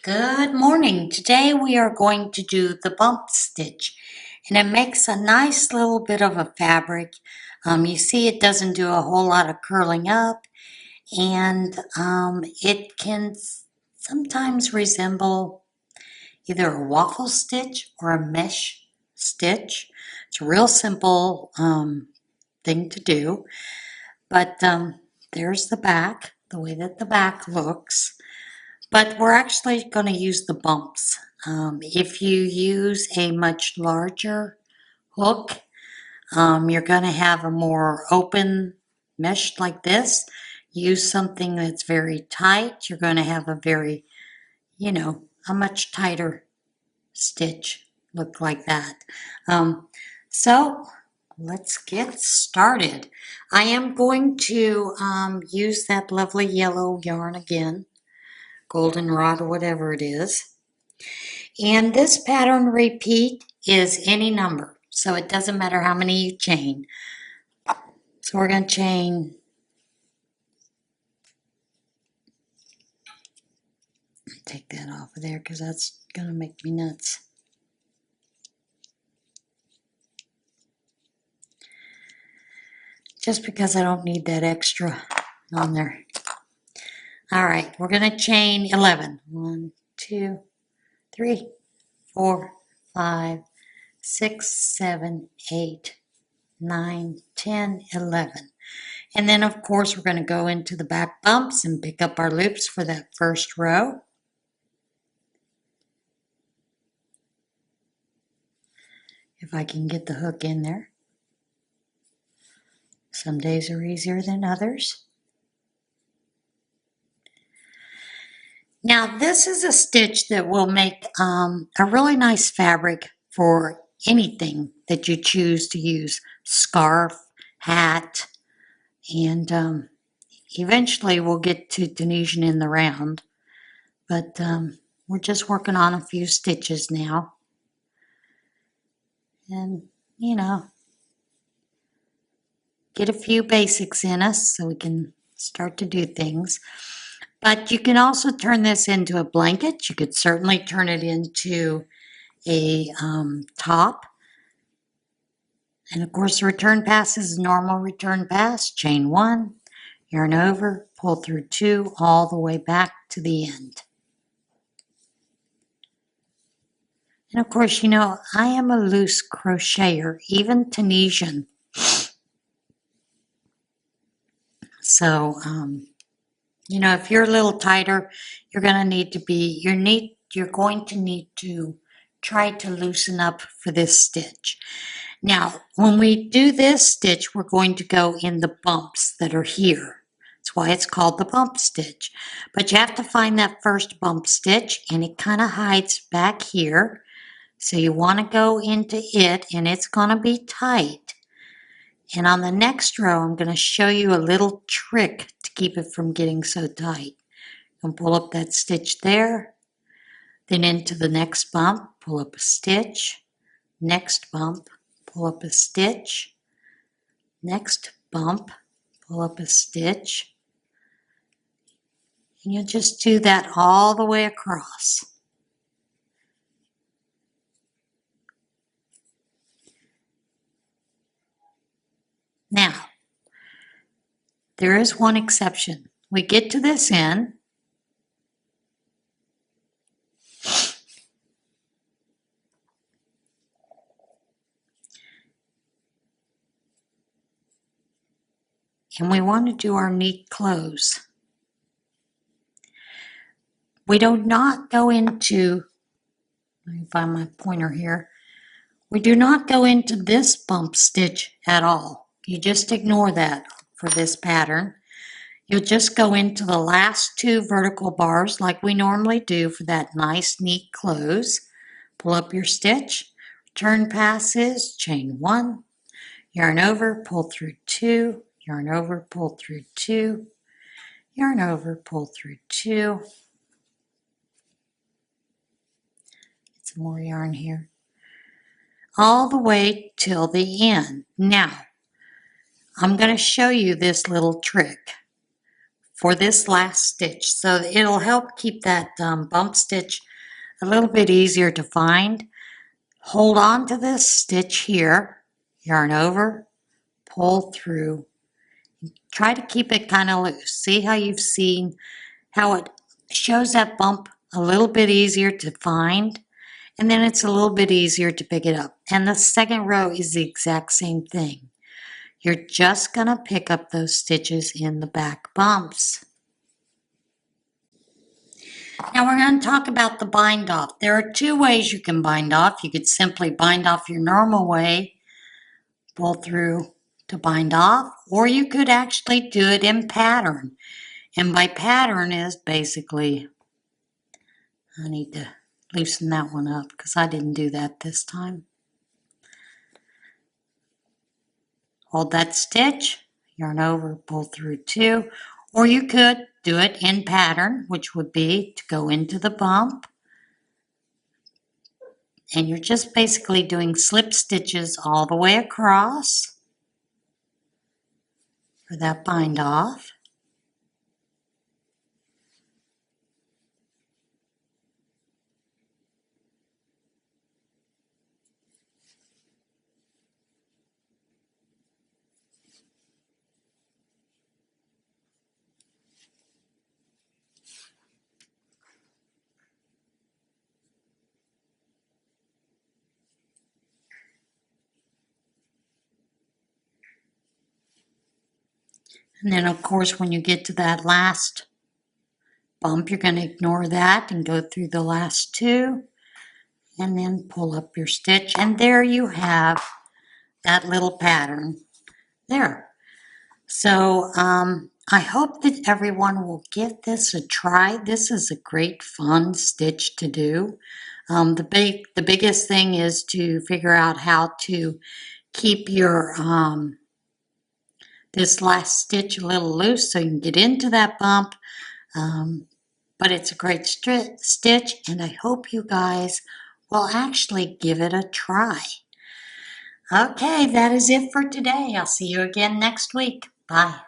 Good morning. Today we are going to do the bump stitch, and it makes a nice little bit of a fabric. You see it doesn't do a whole lot of curling up, and it can sometimes resemble either a waffle stitch or a mesh stitch. It's a real simple thing to do, but there's the back, the way that the back looks. But we're actually going to use the bumps. If you use a much larger hook, you're going to have a more open mesh like this. Use something that's very tight. You're going to have a very, a much tighter stitch look like that. So let's get started. I am going to use that lovely yellow yarn again. Goldenrod or whatever it is. And this pattern repeat is any number, so it doesn't matter how many you chain. So we're going to chain take that off of there because that's going to make me nuts. Just because I don't need that extra on there. All right, we're going to chain 11. 1, 2, 3, 4, 5, 6, 7, 8, 9, 10, 11. And then of course we're going to go into the back bumps and pick up our loops for that first row. If I can get the hook in there. Some days are easier than others. Now this is a stitch that will make a really nice fabric for anything that you choose to use. Scarf, hat, and eventually we'll get to Tunisian in the round. But we're just working on a few stitches now. And, get a few basics in us so we can start to do things. But you can also turn this into a blanket. You could certainly turn it into a top. And of course, the return pass is a normal return pass. Chain 1, yarn over, pull through 2, all the way back to the end. And of course, I am a loose crocheter, even Tunisian. So, if you're a little tighter, you're going to need to try to loosen up for this stitch. Now, when we do this stitch, we're going to go in the bumps that are here. That's why it's called the bump stitch. But you have to find that first bump stitch, and it kind of hides back here. So you want to go into it, and it's going to be tight. And on the next row, I'm going to show you a little trick to keep it from getting so tight. And pull up that stitch there, then into the next bump, pull up a stitch, next bump, pull up a stitch, next bump, pull up a stitch, and you'll just do that all the way across. Now, there is one exception. We get to this end, and we want to do our neat close. We do not go into, let me find my pointer here. We do not go into this bump stitch at all. You just ignore that for this pattern. You'll just go into the last 2 vertical bars like we normally do for that nice neat close. Pull up your stitch, return passes, chain 1, yarn over, pull through 2, yarn over, pull through 2, yarn over, pull through 2. Get some more yarn here. All the way till the end. Now, I'm going to show you this little trick. for this last stitch. So it'll help keep that bump stitch a little bit easier to find. Hold on to this stitch here, yarn over, pull through. Try to keep it kind of loose. See how you've seen how it shows that bump a little bit easier to find, and then it's a little bit easier to pick it up. And the second row is the exact same thing. You're just going to pick up those stitches in the back bumps. Now we're going to talk about the bind off. There are two ways you can bind off. You could simply bind off your normal way, pull through to bind off, or you could actually do it in pattern. And by pattern is basically, I need to loosen that one up because I didn't do that this time. Hold that stitch, yarn over, pull through two, or you could do it in pattern, which would be to go into the bump, and you're just basically doing slip stitches all the way across for that bind off. And then of course when you get to that last bump, you're going to ignore that and go through the last two and then pull up your stitch, and there you have that little pattern there. So I hope that everyone will give this a try. This is a great fun stitch to do. The biggest thing is to figure out how to keep your this last stitch a little loose so you can get into that bump. But it's a great stitch, and I hope you guys will actually give it a try. Okay, that is it for today. I'll see you again next week. Bye.